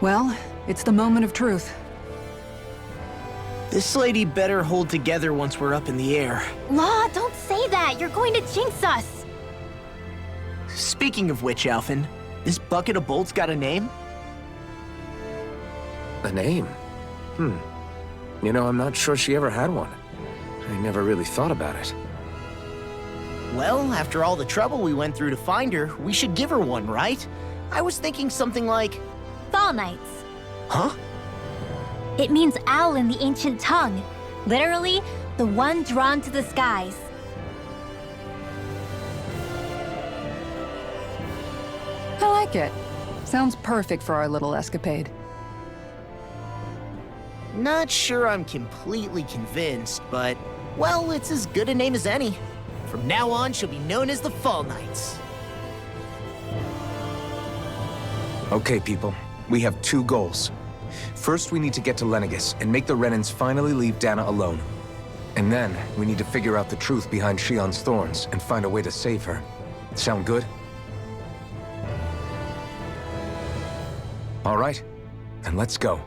Well, it's the moment of truth. This lady better hold together once we're up in the air. Law, don't say that. You're going to jinx us. Speaking of which, Alphen, this bucket of bolts got a name? A name? You know, I'm not sure she ever had one. I never really thought about it. Well, after all the trouble we went through to find her, we should give her one, right? I was thinking something like... Fall Nights. Huh? It means owl in the ancient tongue. Literally, the one drawn to the skies. I like it. Sounds perfect for our little escapade. Not sure I'm completely convinced, but... well, it's as good a name as any. From now on, she'll be known as the Fall Nights. Okay, people. We have two goals. First, we need to get to Lenegis and make the Renans finally leave Dana alone. And then, we need to figure out the truth behind Shion's thorns and find a way to save her. Sound good? All right, then let's go.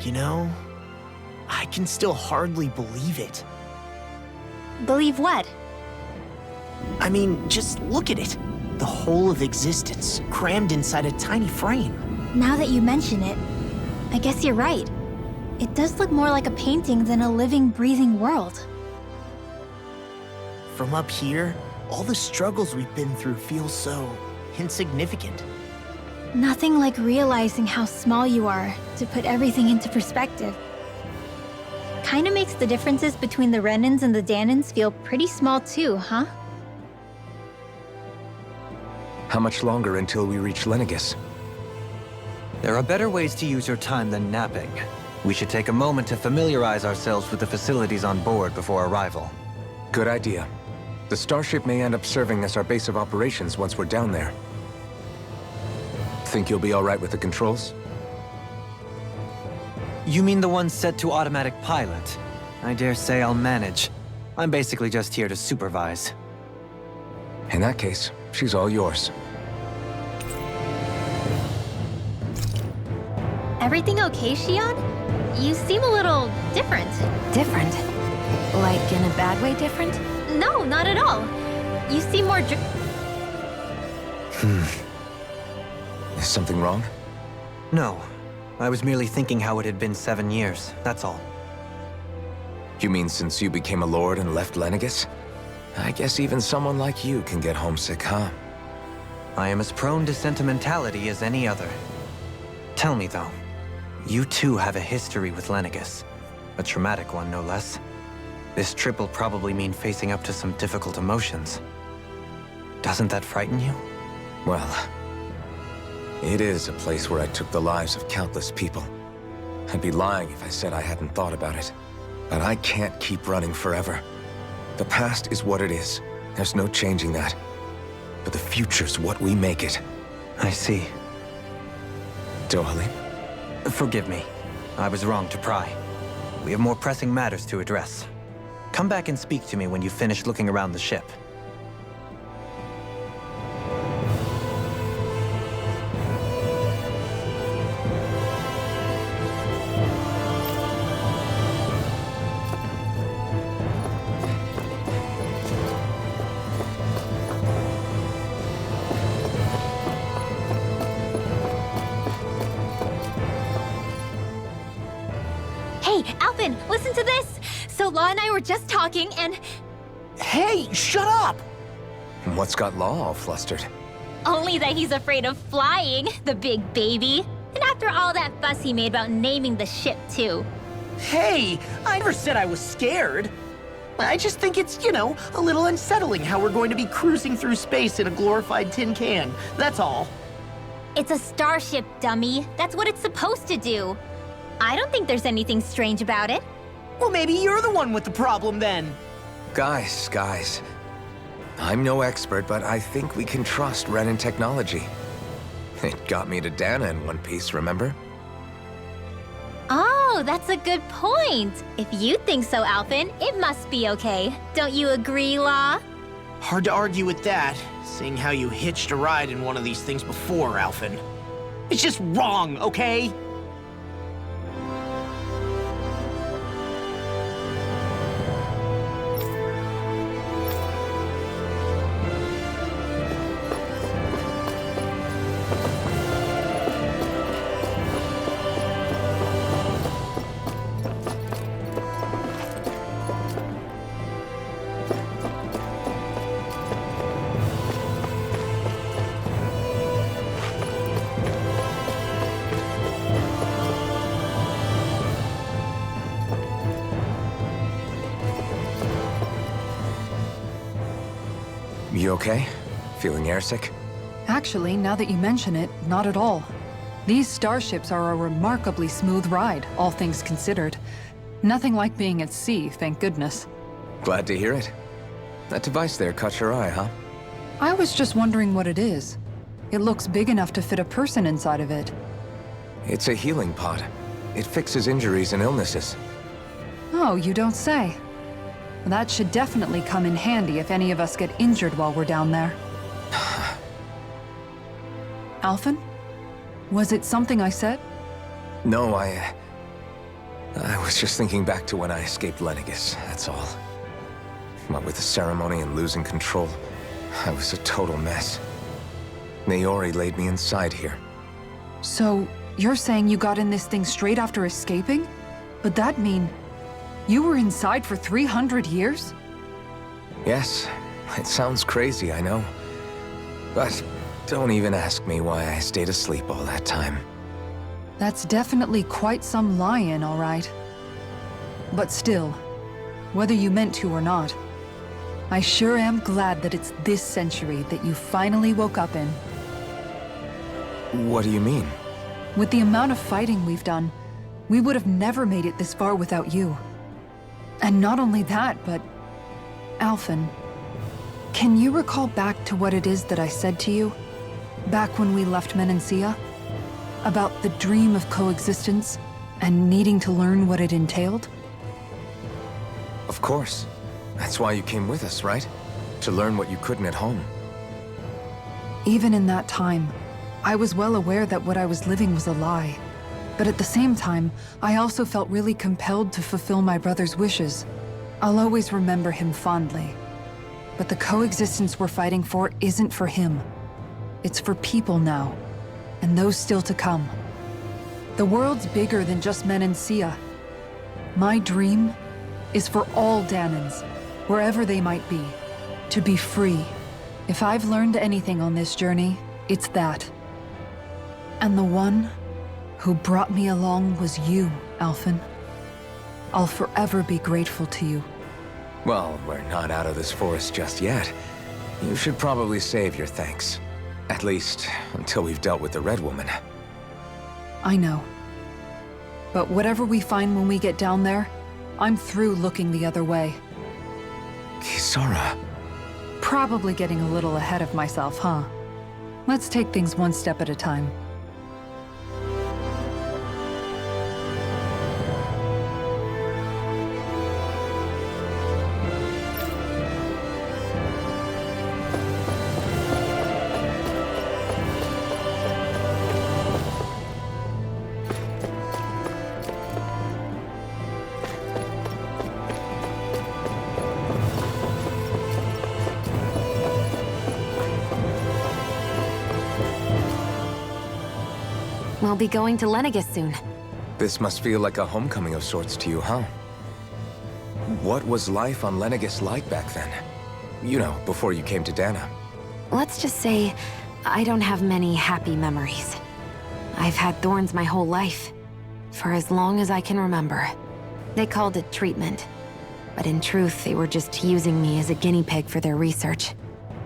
You know, I can still hardly believe it. Believe what? I mean, just look at it. The whole of existence, crammed inside a tiny frame. Now that you mention it, I guess you're right. It does look more like a painting than a living, breathing world. From up here, all the struggles we've been through feel so insignificant. Nothing like realizing how small you are to put everything into perspective. Kinda makes the differences between the Renans and the Danans feel pretty small too, huh? How much longer until we reach Lenegis? There are better ways to use your time than napping. We should take a moment to familiarize ourselves with the facilities on board before arrival. Good idea. The starship may end up serving as our base of operations once we're down there. Think you'll be all right with the controls? You mean the one set to automatic pilot? I dare say I'll manage. I'm basically just here to supervise. In that case, she's all yours. Everything okay, Shion? You seem a little different. Different? Like in a bad way different? No, not at all. You seem more Is something wrong? No. I was merely thinking how it had been 7 years, that's all. You mean since you became a lord and left Lenegis? I guess even someone like you can get homesick, huh? I am as prone to sentimentality as any other. Tell me though, you too have a history with Lenegis. A traumatic one, no less. This trip will probably mean facing up to some difficult emotions. Doesn't that frighten you? Well, it is a place where I took the lives of countless people. I'd be lying if I said I hadn't thought about it. But I can't keep running forever. The past is what it is. There's no changing that. But the future's what we make it. I see. Dohalim? Forgive me. I was wrong to pry. We have more pressing matters to address. Come back and speak to me when you've finished looking around the ship. Hey, Alphen, listen to this! So Law and I were just talking and... Hey, shut up! What's got Law all flustered? Only that he's afraid of flying, the big baby. And after all that fuss he made about naming the ship, too. Hey, I never said I was scared. I just think it's, a little unsettling how we're going to be cruising through space in a glorified tin can. That's all. It's a starship, dummy. That's what it's supposed to do. I don't think there's anything strange about it. Well, maybe you're the one with the problem then. Guys. I'm no expert, but I think we can trust Renin technology. It got me to Dana in one piece, remember? Oh, that's a good point. If you think so, Alphen, it must be okay. Don't you agree, Law? Hard to argue with that, seeing how you hitched a ride in one of these things before, Alphen. It's just wrong, okay? You okay? Feeling airsick? Actually, now that you mention it, not at all. These starships are a remarkably smooth ride, all things considered. Nothing like being at sea, thank goodness. Glad to hear it. That device there caught your eye, huh? I was just wondering what it is. It looks big enough to fit a person inside of it. It's a healing pod. It fixes injuries and illnesses. Oh, you don't say. That should definitely come in handy if any of us get injured while we're down there. Alphen? Was it something I said? No, I was just thinking back to when I escaped Lennigus, that's all. What with the ceremony and losing control, I was a total mess. Naori laid me inside here. So, you're saying you got in this thing straight after escaping? But that'd mean you were inside for 300 years? Yes, it sounds crazy, I know. But don't even ask me why I stayed asleep all that time. That's definitely quite some lie-in, all right. But still, whether you meant to or not, I sure am glad that it's this century that you finally woke up in. What do you mean? With the amount of fighting we've done, we would have never made it this far without you. And not only that, but... Alphen, can you recall back to what it is that I said to you? Back when we left Menancia? About the dream of coexistence, and needing to learn what it entailed? Of course. That's why you came with us, right? To learn what you couldn't at home. Even in that time, I was well aware that what I was living was a lie. But at the same time, I also felt really compelled to fulfill my brother's wishes. I'll always remember him fondly. But the coexistence we're fighting for isn't for him. It's for people now, and those still to come. The world's bigger than just Menancia. My dream is for all Danans, wherever they might be, to be free. If I've learned anything on this journey, it's that. And the one who brought me along was you, Alphen. I'll forever be grateful to you. Well, we're not out of this forest just yet. You should probably save your thanks. At least, until we've dealt with the Red Woman. I know. But whatever we find when we get down there, I'm through looking the other way. Kisara. Probably getting a little ahead of myself, huh? Let's take things one step at a time. We'll be going to Lennigus soon. This must feel like a homecoming of sorts to you, huh? What was life on Lennigus like back then? You know, before you came to Dana. Let's just say, I don't have many happy memories. I've had thorns my whole life, for as long as I can remember. They called it treatment. but in truth, they were just using me as a guinea pig for their research.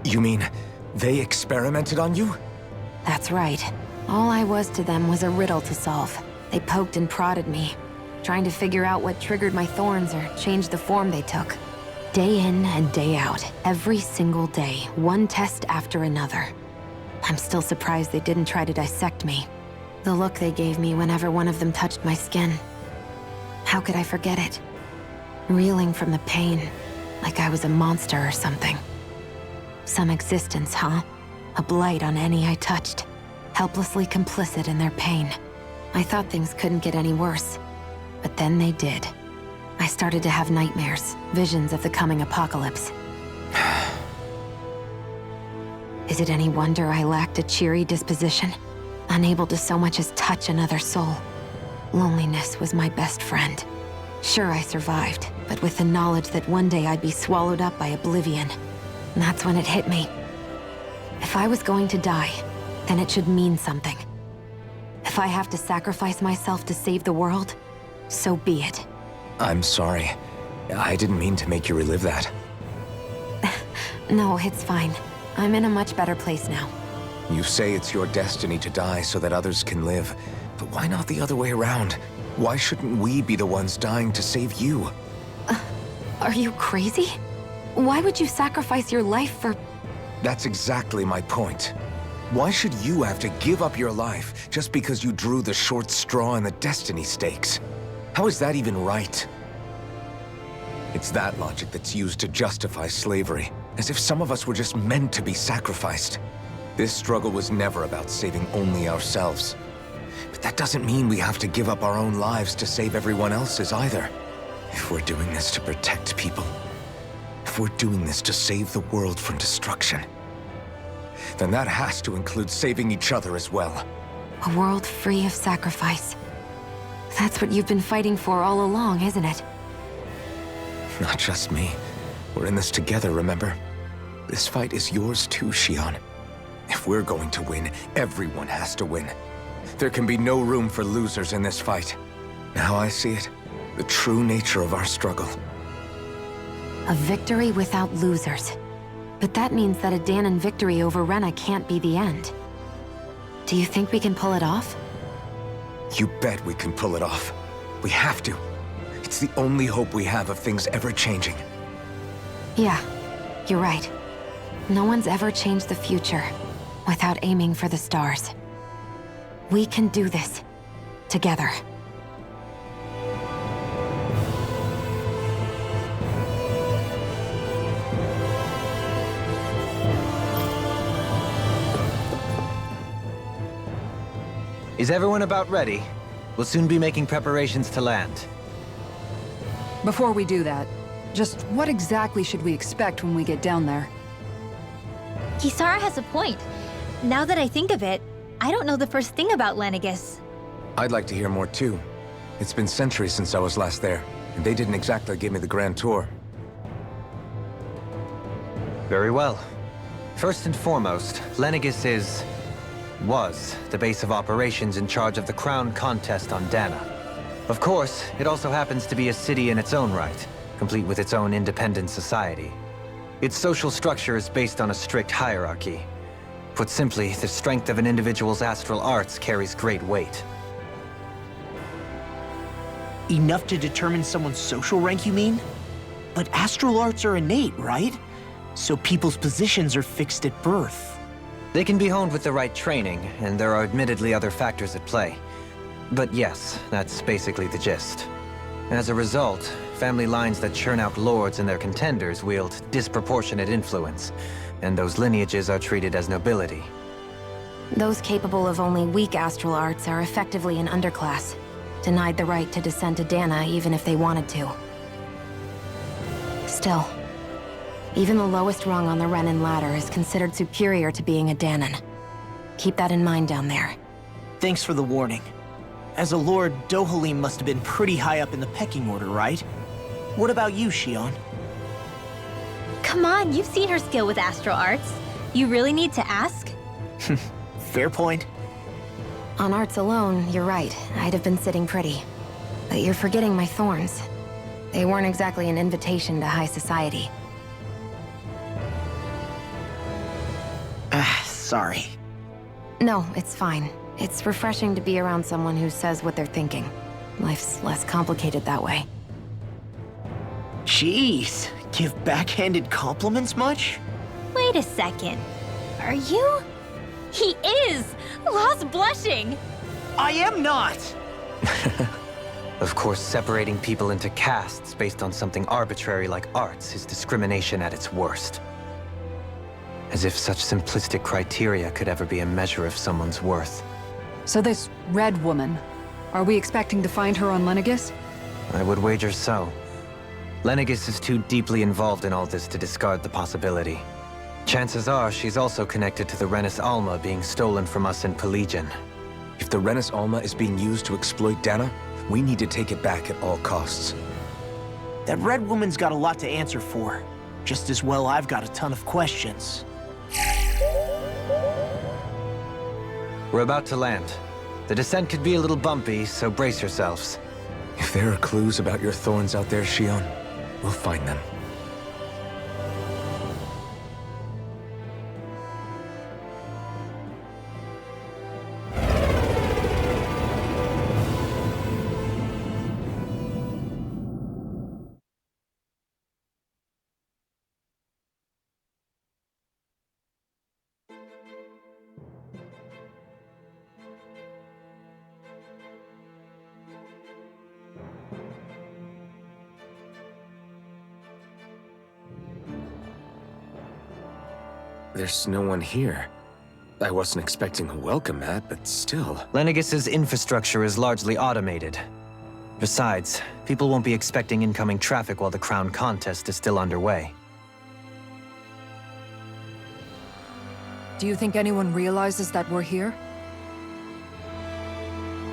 You mean they experimented on you? That's right. All I was to them was a riddle to solve. They poked and prodded me, trying to figure out what triggered my thorns or changed the form they took. Day in and day out, every single day, one test after another. I'm still surprised they didn't try to dissect me. The look they gave me whenever one of them touched my skin. How could I forget it? Reeling from the pain, like I was a monster or something. Some existence, huh? A blight on any I touched. Helplessly complicit in their pain. I thought things couldn't get any worse. But then they did. I started to have nightmares, visions of the coming apocalypse. Is it any wonder I lacked a cheery disposition? Unable to so much as touch another soul. Loneliness was my best friend. Sure, I survived, but with the knowledge that one day I'd be swallowed up by oblivion. And that's when it hit me. If I was going to die, then it should mean something. If I have to sacrifice myself to save the world, so be it. I'm sorry. I didn't mean to make you relive that. No, it's fine. I'm in a much better place now. You say it's your destiny to die so that others can live, but why not the other way around? Why shouldn't we be the ones dying to save you? Are you crazy? Why would you sacrifice your life for... That's exactly my point. Why should you have to give up your life just because you drew the short straw in the destiny stakes? How is that even right? It's that logic that's used to justify slavery, as if some of us were just meant to be sacrificed. This struggle was never about saving only ourselves. But that doesn't mean we have to give up our own lives to save everyone else's either. If we're doing this to protect people, if we're doing this to save the world from destruction, then that has to include saving each other as well. A world free of sacrifice. That's what you've been fighting for all along, isn't it? Not just me. We're in this together, remember? This fight is yours too, Xion. If we're going to win, everyone has to win. There can be no room for losers in this fight. Now I see it. The true nature of our struggle. A victory without losers. But that means that a Danon victory over Rena can't be the end. Do you think we can pull it off? You bet we can pull it off. We have to. It's the only hope we have of things ever changing. Yeah, you're right. No one's ever changed the future without aiming for the stars. We can do this. Together. Is everyone about ready? We'll soon be making preparations to land. Before we do that, just what exactly should we expect when we get down there? Kisara has a point. Now that I think of it, I don't know the first thing about Lenegis. I'd like to hear more too. It's been centuries since I was last there, and they didn't exactly give me the grand tour. Very well. First and foremost, Lenegis was the base of operations in charge of the crown contest on Dana. Of course, it also happens to be a city in its own right, complete with its own independent society. Its social structure is based on a strict hierarchy. Put simply, the strength of an individual's astral arts carries great weight. Enough to determine someone's social rank, you mean? But astral arts are innate, right? So people's positions are fixed at birth. They can be honed with the right training, and there are admittedly other factors at play. But yes, that's basically the gist. As a result, family lines that churn out lords and their contenders wield disproportionate influence, and those lineages are treated as nobility. Those capable of only weak astral arts are effectively an underclass, denied the right to descend to Dana even if they wanted to. Still, even the lowest rung on the Renin ladder is considered superior to being a Danon. Keep that in mind down there. Thanks for the warning. As a lord, Dohalim must have been pretty high up in the pecking order, right? What about you, Xion? Come on, you've seen her skill with astral arts. You really need to ask? Fair point. On arts alone, you're right. I'd have been sitting pretty. But you're forgetting my thorns. They weren't exactly an invitation to high society. Sorry. No, it's fine. It's refreshing to be around someone who says what they're thinking. Life's less complicated that way. Jeez, give backhanded compliments much? Wait a second. Are you? He is! Lost blushing! I am not! Of course, separating people into castes based on something arbitrary like arts is discrimination at its worst. As if such simplistic criteria could ever be a measure of someone's worth. So this red woman, are we expecting to find her on Lenegis? I would wager so. Lenegis is too deeply involved in all this to discard the possibility. Chances are she's also connected to the Renis Alma being stolen from us in Pelegion. If the Renis Alma is being used to exploit Dane, we need to take it back at all costs. That red woman's got a lot to answer for. Just as well I've got a ton of questions. We're about to land. The descent could be a little bumpy, so brace yourselves. If there are clues about your thorns out there, Shion, we'll find them. There's no one here. I wasn't expecting a welcome mat, but still. Lenegis's infrastructure is largely automated. Besides, people won't be expecting incoming traffic while the crown contest is still underway. Do you think anyone realizes that we're here?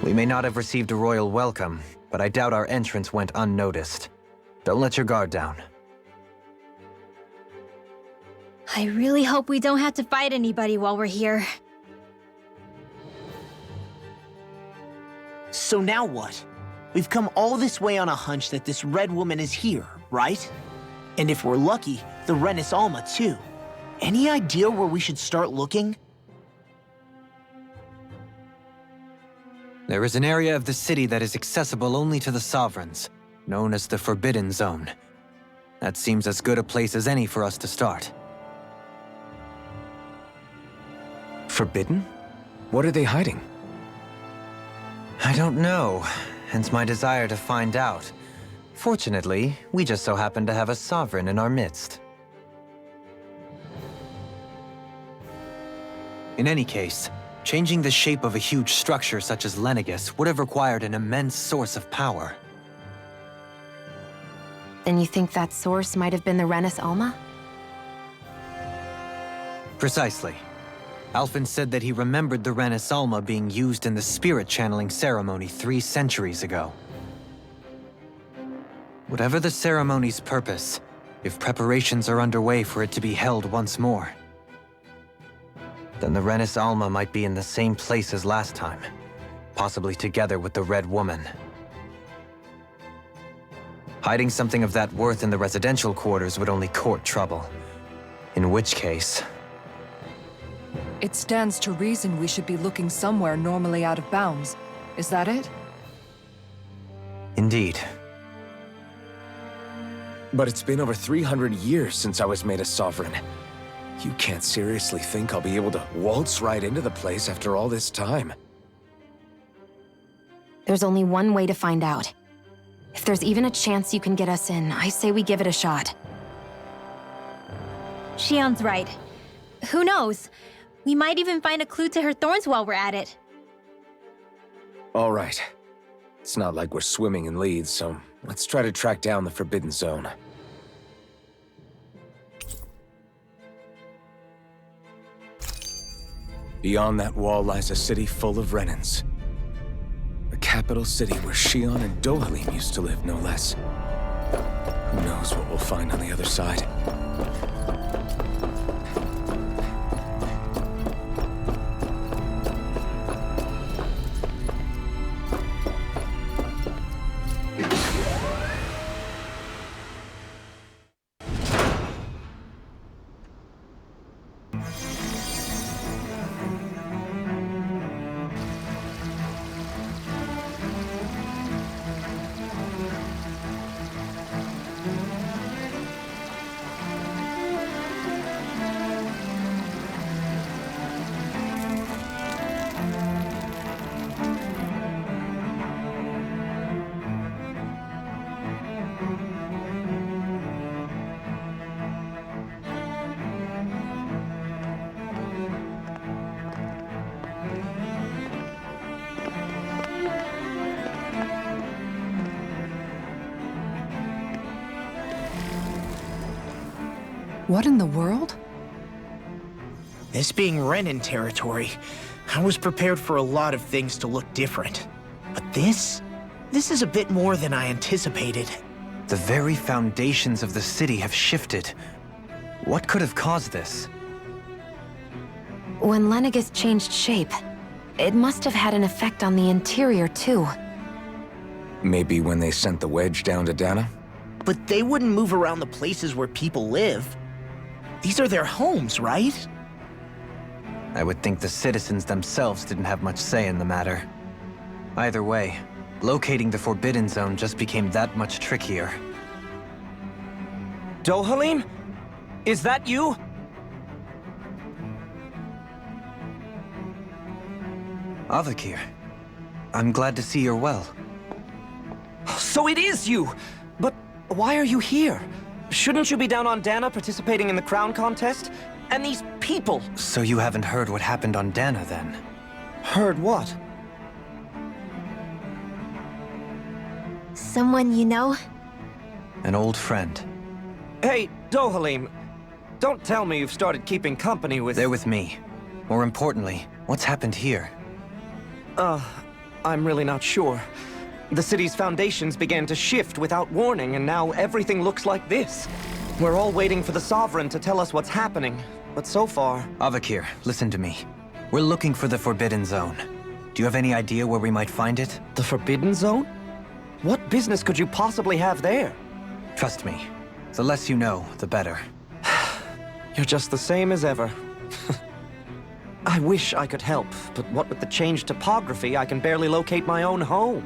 We may not have received a royal welcome, but I doubt our entrance went unnoticed. Don't let your guard down. I really hope we don't have to fight anybody while we're here. So now what? We've come all this way on a hunch that this red woman is here, right? And if we're lucky, the Renis Alma too. Any idea where we should start looking? There is an area of the city that is accessible only to the sovereigns, known as the Forbidden Zone. That seems as good a place as any for us to start. Forbidden? What are they hiding? I don't know, hence my desire to find out. Fortunately, we just so happen to have a sovereign in our midst. In any case, changing the shape of a huge structure such as Lenegis would have required an immense source of power. Then you think that source might have been the Renis Alma? Precisely. Alphen said that he remembered the Renis Alma being used in the spirit channeling ceremony 3 centuries ago. Whatever the ceremony's purpose, if preparations are underway for it to be held once more, then the Renis Alma might be in the same place as last time, possibly together with the Red Woman. Hiding something of that worth in the residential quarters would only court trouble. In which case... It stands to reason we should be looking somewhere normally out of bounds. Is that it? Indeed. But it's been over 300 years since I was made a sovereign. You can't seriously think I'll be able to waltz right into the place after all this time. There's only one way to find out. If there's even a chance you can get us in, I say we give it a shot. Shion's right. Who knows? We might even find a clue to her thorns while we're at it. All right. It's not like we're swimming in leads, so let's try to track down the Forbidden Zone. Beyond that wall lies a city full of Renins. The capital city where Shion and Dohalim used to live, no less. Who knows what we'll find on the other side. What in the world? This being Renin territory, I was prepared for a lot of things to look different. But this is a bit more than I anticipated. The very foundations of the city have shifted. What could have caused this? When Lenegis changed shape, it must have had an effect on the interior, too. Maybe when they sent the wedge down to Dana? But they wouldn't move around the places where people live. These are their homes, right? I would think the citizens themselves didn't have much say in the matter. Either way, locating the Forbidden Zone just became that much trickier. Dohalim? Is that you? Avakir, I'm glad to see you're well. So it is you! But why are you here? Shouldn't you be down on Dana participating in the crown contest? And these people! So you haven't heard what happened on Dana, then? Heard what? Someone you know? An old friend. Hey, Dohalim, don't tell me you've started keeping company with... They're with me. More importantly, what's happened here? I'm really not sure. The city's foundations began to shift without warning, and now everything looks like this. We're all waiting for the Sovereign to tell us what's happening, but so far... Avakir, listen to me. We're looking for the Forbidden Zone. Do you have any idea where we might find it? The Forbidden Zone? What business could you possibly have there? Trust me. The less you know, the better. You're just the same as ever. I wish I could help, but what with the changed topography, I can barely locate my own home.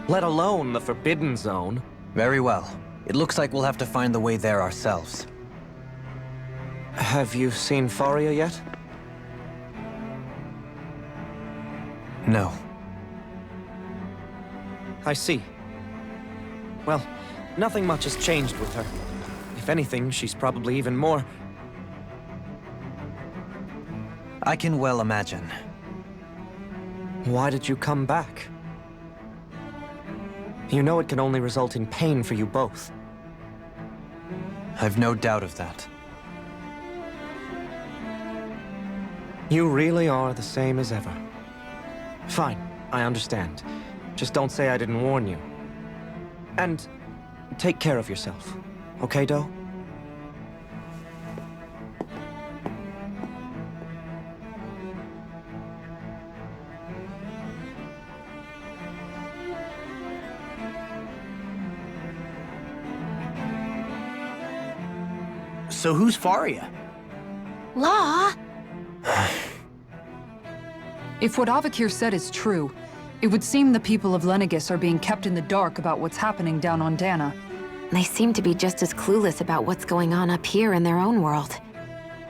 Let alone the Forbidden Zone. Very well. It looks like we'll have to find the way there ourselves. Have you seen Faria yet? No. I see. Well, nothing much has changed with her. If anything, she's probably even more... I can well imagine. Why did you come back? You know it can only result in pain for you both. I've no doubt of that. You really are the same as ever. Fine, I understand. Just don't say I didn't warn you. And take care of yourself, okay, Doe? So who's Faria? Law? If what Avakir said is true, it would seem the people of Lenegis are being kept in the dark about what's happening down on Dana. They seem to be just as clueless about what's going on up here in their own world.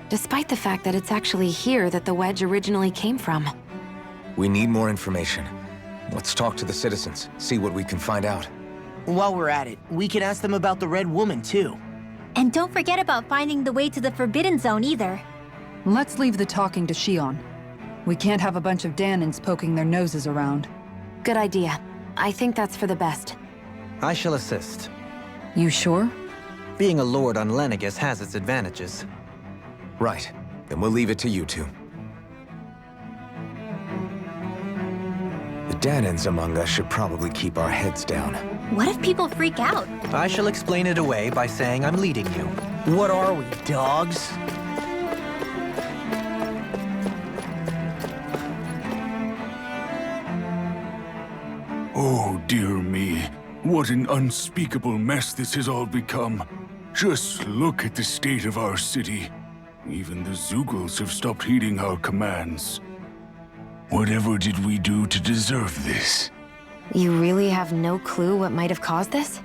Despite the fact that it's actually here that the wedge originally came from. We need more information. Let's talk to the citizens, see what we can find out. While we're at it, we can ask them about the Red Woman, too. And don't forget about finding the way to the Forbidden Zone either. Let's leave the talking to Shion. We can't have a bunch of Danans poking their noses around. Good idea. I think that's for the best. I shall assist. You sure? Being a lord on Lenegis has its advantages. Right. Then we'll leave it to you two. The Danans among us should probably keep our heads down. What if people freak out? I shall explain it away by saying I'm leading you. What are we, dogs? Oh, dear me. What an unspeakable mess this has all become. Just look at the state of our city. Even the Zeugles have stopped heeding our commands. Whatever did we do to deserve this? You really have no clue what might have caused this?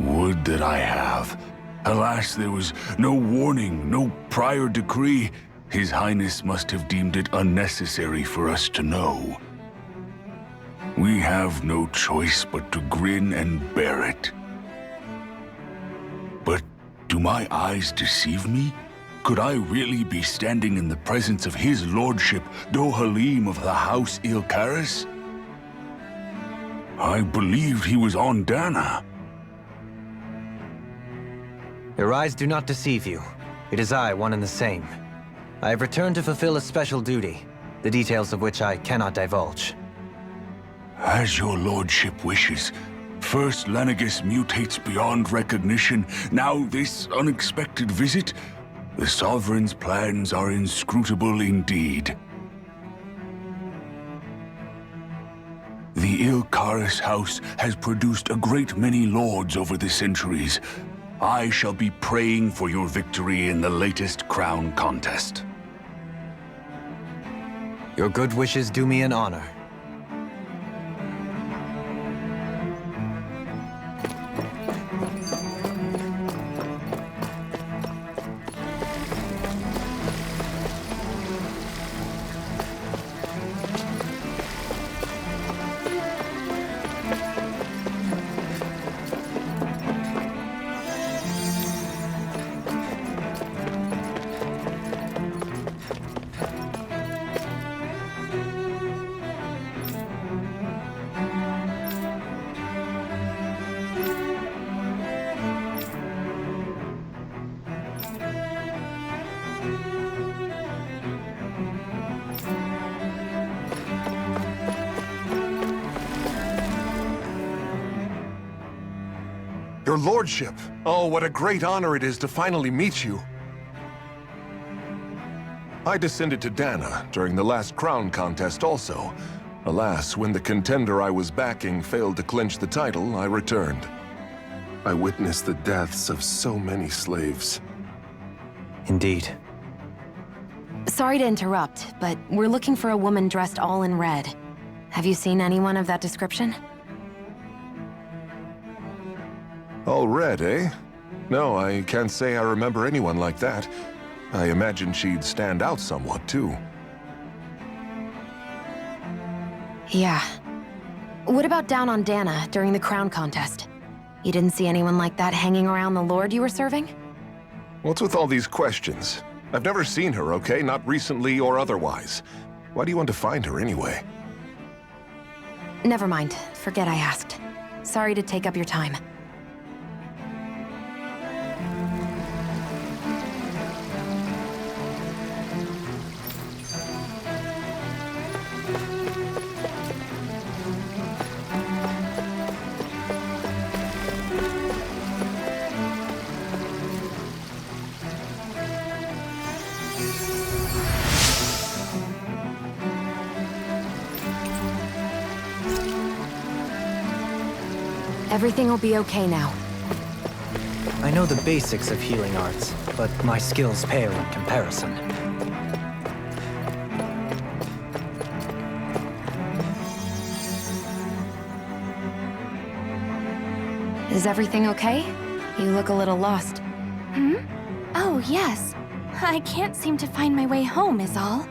Would that I have. Alas, there was no warning, no prior decree. His Highness must have deemed it unnecessary for us to know. We have no choice but to grin and bear it. But do my eyes deceive me? Could I really be standing in the presence of his lordship, Dohalim of the House Ilkaris? I believed he was on Dana. There Your eyes do not deceive you. It is I, one and the same. I have returned to fulfill a special duty, the details of which I cannot divulge. As your lordship wishes. First, Lenegis mutates beyond recognition. Now, this unexpected visit. The Sovereign's plans are inscrutable indeed. The Ilkaris house has produced a great many lords over the centuries. I shall be praying for your victory in the latest crown contest. Your good wishes do me an honor. Your lordship! Oh, what a great honor it is to finally meet you. I descended to Dane during the last crown contest also. Alas, when the contender I was backing failed to clinch the title, I returned. I witnessed the deaths of so many slaves. Indeed. Sorry to interrupt, but we're looking for a woman dressed all in red. Have you seen anyone of that description? All red, eh? No, I can't say I remember anyone like that. I imagine she'd stand out somewhat, too. Yeah. What about down on Dane during the crown contest? You didn't see anyone like that hanging around the lord you were serving? What's with all these questions? I've never seen her, okay? Not recently or otherwise. Why do you want to find her anyway? Never mind. Forget I asked. Sorry to take up your time. Everything will be okay now. I know the basics of healing arts, but my skills pale in comparison. Is everything okay? You look a little lost. Oh, yes. I can't seem to find my way home, is all.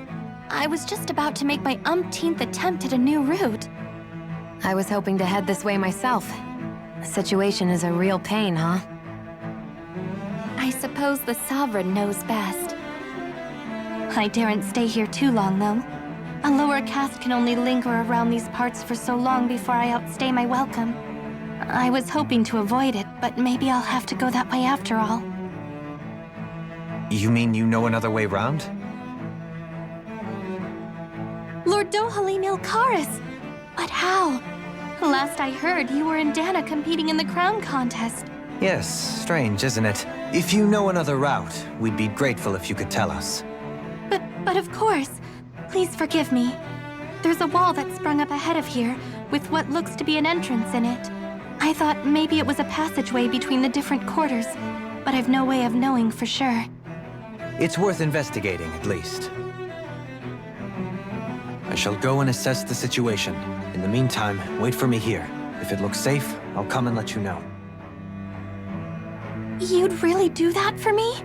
I was just about to make my umpteenth attempt at a new route. I was hoping to head this way myself. The situation is a real pain, huh? I suppose the Sovereign knows best. I daren't stay here too long, though. A lower caste can only linger around these parts for so long before I outstay my welcome. I was hoping to avoid it, but maybe I'll have to go that way after all. You mean you know another way round? Lord Dohalim Ilkaris! But how? Last I heard, you were in Dane competing in the crown contest. Yes, strange, isn't it? If you know another route, we'd be grateful if you could tell us. But of course. Please forgive me. There's a wall that sprung up ahead of here, with what looks to be an entrance in it. I thought maybe it was a passageway between the different quarters, but I've no way of knowing for sure. It's worth investigating, at least. I shall go and assess the situation. In the meantime, wait for me here. If it looks safe, I'll come and let you know. You'd really do that for me?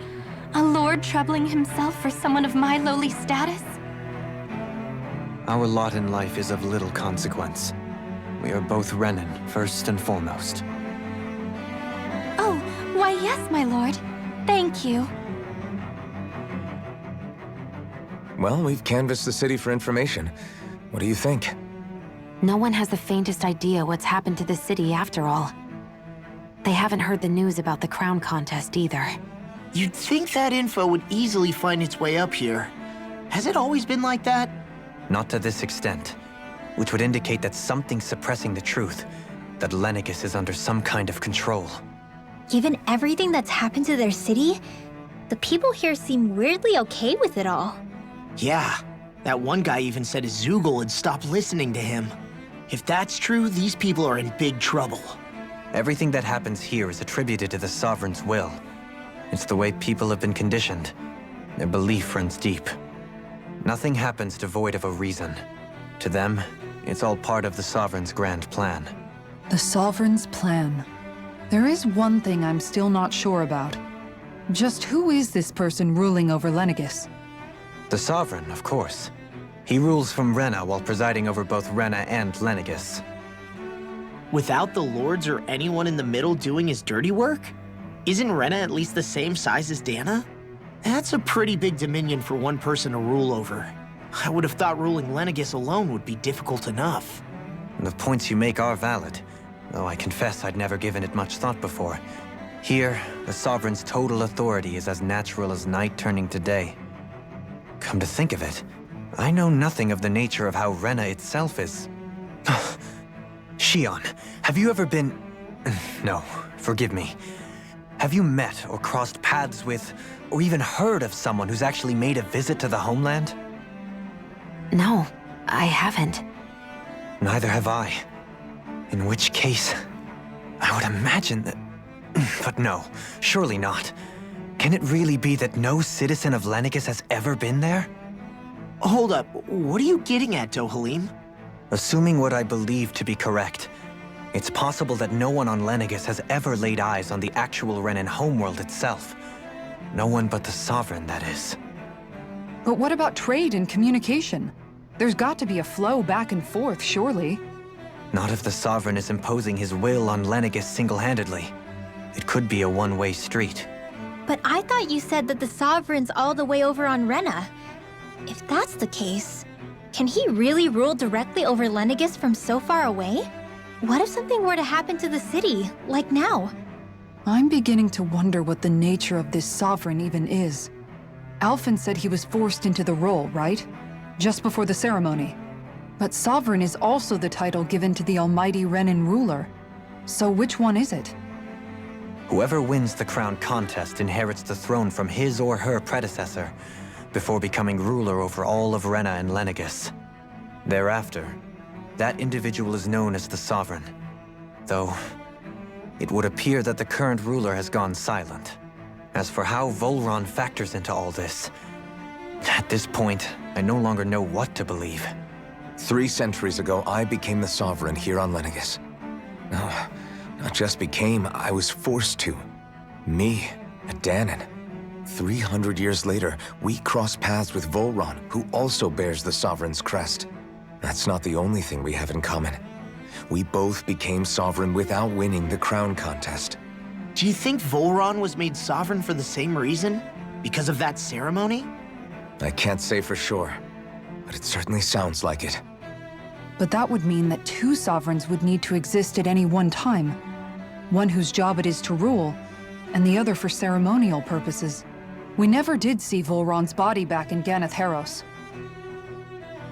A lord troubling himself for someone of my lowly status? Our lot in life is of little consequence. We are both Renin, first and foremost. Oh, why yes, my lord. Thank you. Well, we've canvassed the city for information. What do you think? No one has the faintest idea what's happened to the city after all. They haven't heard the news about the crown contest either. You'd think that info would easily find its way up here. Has it always been like that? Not to this extent, which would indicate that something's suppressing the truth, that Lenegis is under some kind of control. Given everything that's happened to their city, the people here seem weirdly okay with it all. Yeah, that one guy even said his Zoogle had stopped listening to him. If that's true, these people are in big trouble. Everything that happens here is attributed to the Sovereign's will. It's the way people have been conditioned. Their belief runs deep. Nothing happens devoid of a reason. To them, it's all part of the Sovereign's grand plan. The Sovereign's plan. There is one thing I'm still not sure about. Just who is this person ruling over Lenegis? The Sovereign, of course. He rules from Rena while presiding over both Rena and Lenegis. Without the lords or anyone in the middle doing his dirty work? Isn't Rena at least the same size as Dana? That's a pretty big dominion for one person to rule over. I would have thought ruling Lenegis alone would be difficult enough. The points you make are valid, though I confess I'd never given it much thought before. Here, the Sovereign's total authority is as natural as night turning to day. Come to think of it, I know nothing of the nature of how Rena itself is. Shion, have you ever been... No, forgive me. Have you met or crossed paths with, or even heard of someone who's actually made a visit to the homeland? No, I haven't. Neither have I. In which case, I would imagine that... But no, surely not. Can it really be that no citizen of Lenegis has ever been there? Hold up, what are you getting at, Dohalim? Assuming what I believe to be correct, it's possible that no one on Lenegis has ever laid eyes on the actual Renan homeworld itself. No one but the Sovereign, that is. But what about trade and communication? There's got to be a flow back and forth, surely. Not if the Sovereign is imposing his will on Lenegis single-handedly. It could be a one-way street. But I thought you said that the Sovereign's all the way over on Rena. If that's the case, can he really rule directly over Lenegis from so far away? What if something were to happen to the city, like now? I'm beginning to wonder what the nature of this Sovereign even is. Alphen said he was forced into the role, right? Just before the ceremony. But Sovereign is also the title given to the almighty Renan ruler. So which one is it? Whoever wins the crown contest inherits the throne from his or her predecessor, before becoming ruler over all of Rena and Lenegis. Thereafter, that individual is known as the Sovereign. Though, it would appear that the current ruler has gone silent. As for how Volron factors into all this, at this point, I no longer know what to believe. 3 centuries ago, I became the Sovereign here on Lenegis. No, not just became, I was forced to. Me, a Danon. 300 years later, we cross paths with Volron, who also bears the Sovereign's crest. That's not the only thing we have in common. We both became Sovereign without winning the crown contest. Do you think Volron was made Sovereign for the same reason? Because of that ceremony? I can't say for sure, but it certainly sounds like it. But that would mean that 2 Sovereigns would need to exist at any one time. One whose job it is to rule, and the other for ceremonial purposes. We never did see Volron's body back in Ganath Haros.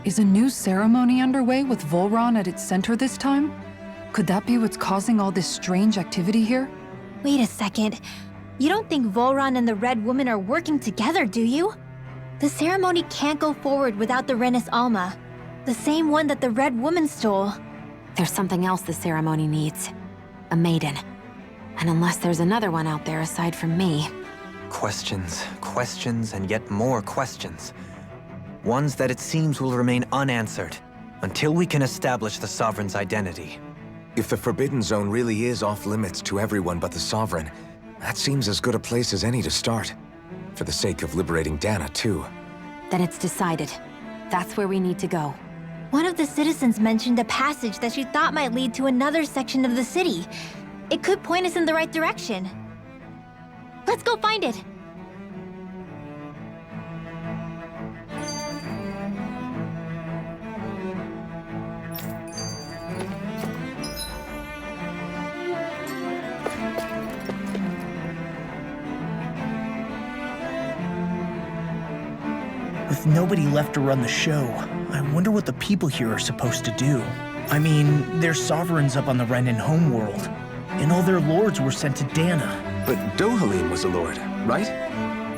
Is a new ceremony underway with Volron at its center this time? Could that be what's causing all this strange activity here? Wait a second. You don't think Volron and the Red Woman are working together, do you? The ceremony can't go forward without the Renis Alma, the same one that the Red Woman stole. There's something else the ceremony needs. A maiden. And unless there's another one out there aside from me... Questions, questions, and yet more questions. Ones that it seems will remain unanswered, until we can establish the Sovereign's identity. If the Forbidden Zone really is off-limits to everyone but the Sovereign, that seems as good a place as any to start. For the sake of liberating Dana, too. Then it's decided. That's where we need to go. One of the citizens mentioned a passage that she thought might lead to another section of the city. It could point us in the right direction. Let's go find it! With nobody left to run the show, I wonder what the people here are supposed to do. I mean, there's sovereigns up on the Renan homeworld, and all their lords were sent to Dana. But Dohalim was a lord, right?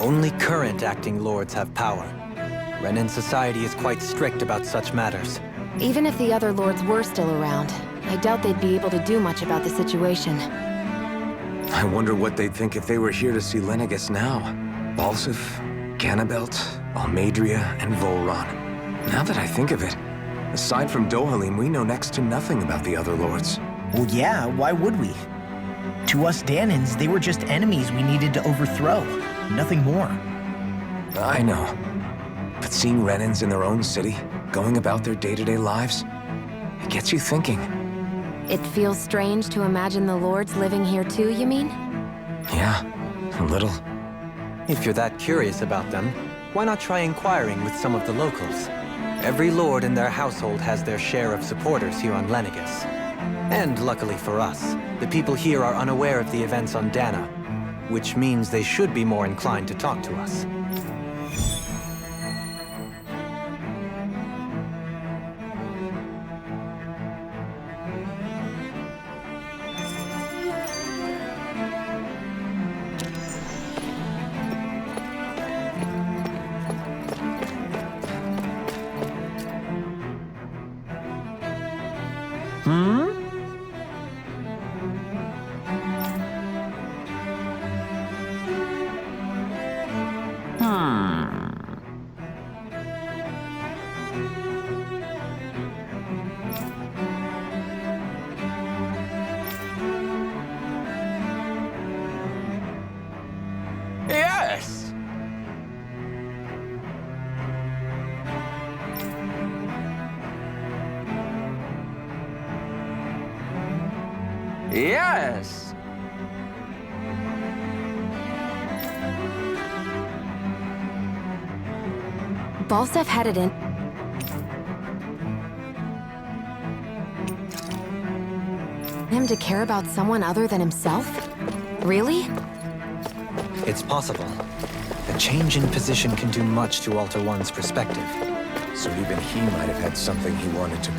Only current acting lords have power. Renan society is quite strict about such matters. Even if the other lords were still around, I doubt they'd be able to do much about the situation. I wonder what they'd think if they were here to see Lenegis now. Balsif, Ganabelt, Almadria, and Volron. Now that I think of it, aside from Dohalim, we know next to nothing about the other lords. Well, yeah, why would we? To us Danans, they were just enemies we needed to overthrow. Nothing more. I know. But seeing Renans in their own city, going about their day-to-day lives, it gets you thinking. It feels strange to imagine the lords living here too, you mean? Yeah, a little. If you're that curious about them, why not try inquiring with some of the locals? Every lord in their household has their share of supporters here on Lenegis. And luckily for us, the people here are unaware of the events on Dana, which means they should be more inclined to talk to us. Yes! Yes! Balsef had it in... him to care about someone other than himself? Really? It's possible. A change in position can do much to alter one's perspective. So even he might have had something he wanted to...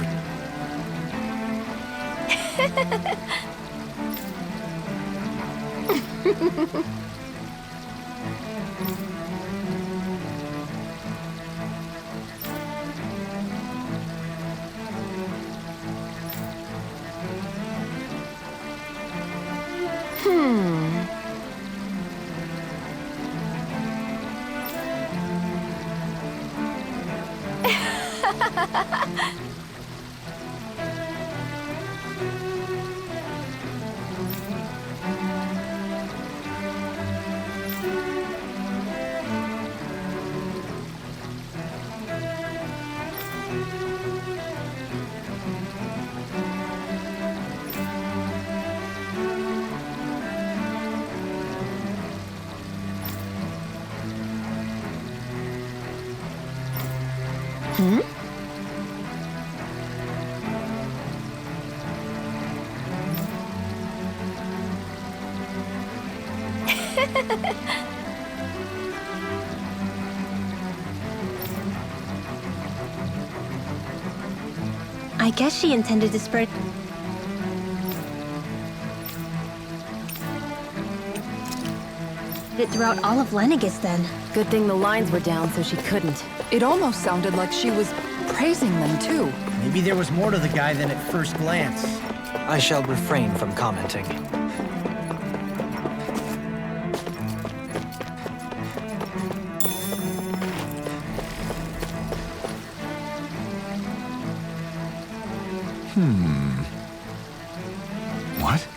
I guess she intended to spread it throughout all of Lenegis then. Good thing the lines were down so she couldn't. It almost sounded like she was praising them too. Maybe there was more to the guy than at first glance. I shall refrain from commenting. What?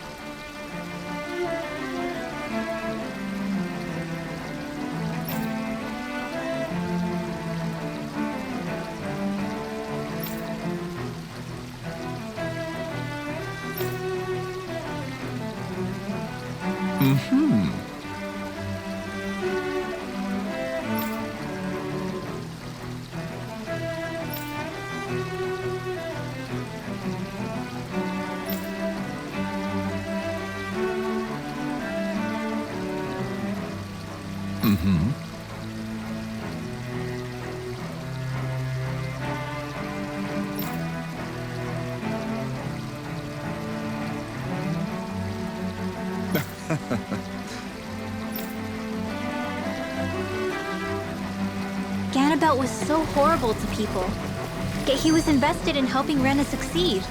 Ganabelt was so horrible to people. Yet he was invested in helping Rena succeed.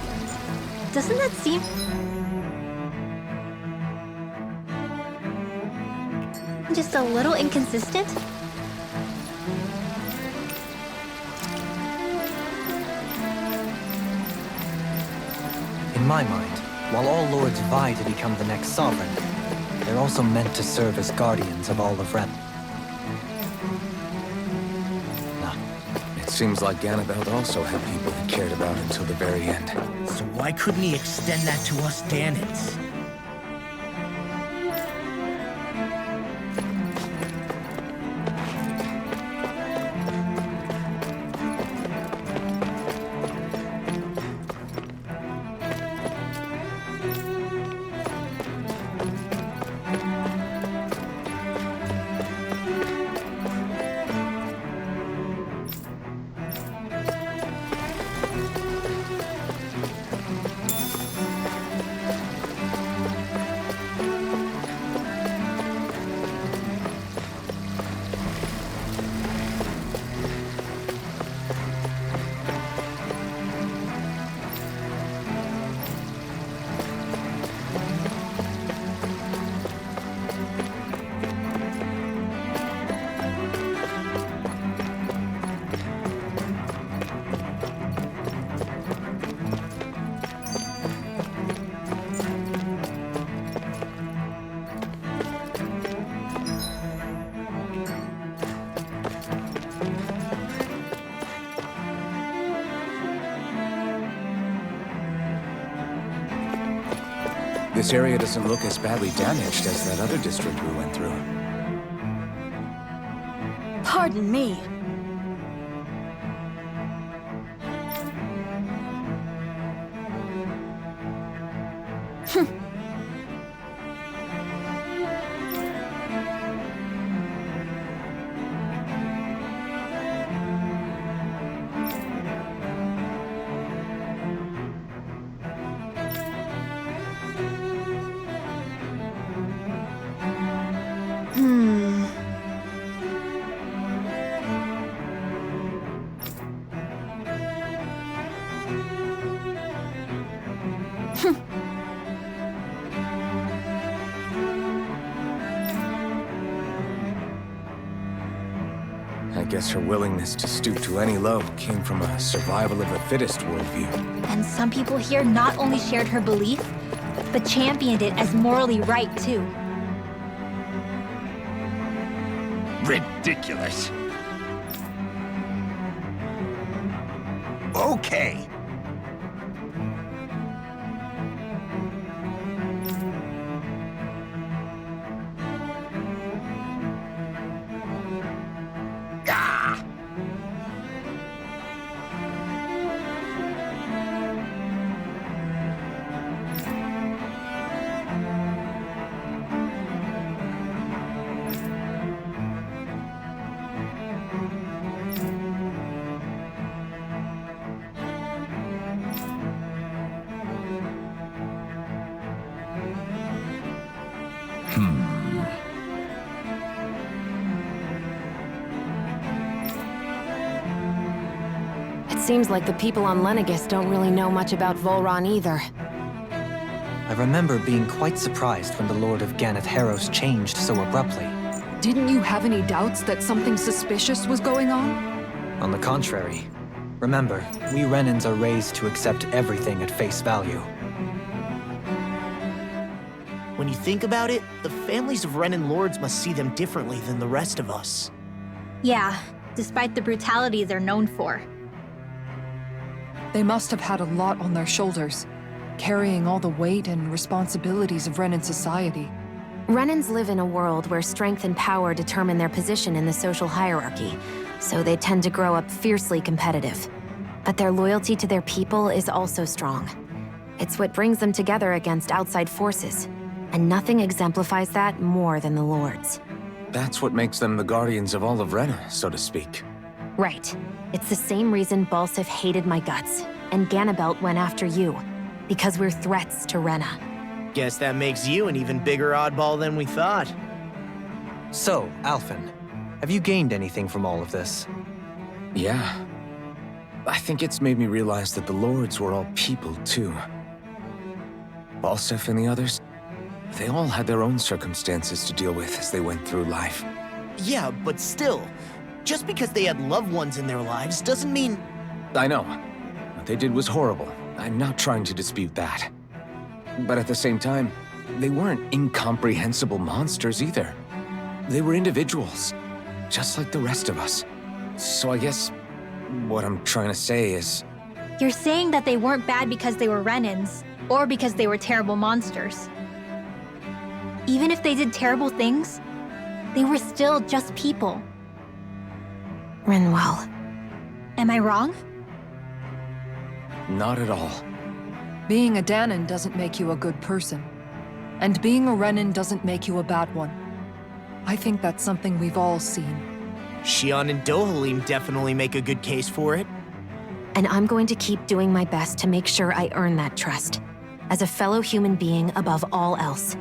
Doesn't that seem... just a little inconsistent? In my mind, while all lords vie to become the next sovereign, they're also meant to serve as guardians of all of Ren. It seems like Ganabelt also had people he cared about until the very end. So why couldn't he extend that to us Danans? This area doesn't look as badly damaged as that other district we went through. Pardon me. I guess her willingness to stoop to any low came from a survival of the fittest worldview. And some people here not only shared her belief, but championed it as morally right, too. Ridiculous. Okay. Seems like the people on Lenegis don't really know much about Volron either. I remember being quite surprised when the Lord of Ganeth Haros changed so abruptly. Didn't you have any doubts that something suspicious was going on? On the contrary. Remember, we Renans are raised to accept everything at face value. When you think about it, the families of Renan lords must see them differently than the rest of us. Yeah, despite the brutality they're known for. They must have had a lot on their shoulders, carrying all the weight and responsibilities of Renan society. Renans live in a world where strength and power determine their position in the social hierarchy, so they tend to grow up fiercely competitive. But their loyalty to their people is also strong. It's what brings them together against outside forces, and nothing exemplifies that more than the Lords. That's what makes them the guardians of all of Rena, so to speak. Right. It's the same reason Balsif hated my guts, and Ganabelt went after you. Because we're threats to Rena. Guess that makes you an even bigger oddball than we thought. So, Alphen, have you gained anything from all of this? Yeah. I think it's made me realize that the Lords were all people, too. Balsef and the others, they all had their own circumstances to deal with as they went through life. Yeah, but still, just because they had loved ones in their lives doesn't mean... I know. What they did was horrible. I'm not trying to dispute that. But at the same time, they weren't incomprehensible monsters either. They were individuals, just like the rest of us. So I guess what I'm trying to say is... You're saying that they weren't bad because they were Renans, or because they were terrible monsters. Even if they did terrible things, they were still just people. Rinwell. Am I wrong? Not at all. Being a Danan doesn't make you a good person. And being a Renan doesn't make you a bad one. I think that's something we've all seen. Xion and Dohalim definitely make a good case for it. And I'm going to keep doing my best to make sure I earn that trust. As a fellow human being above all else.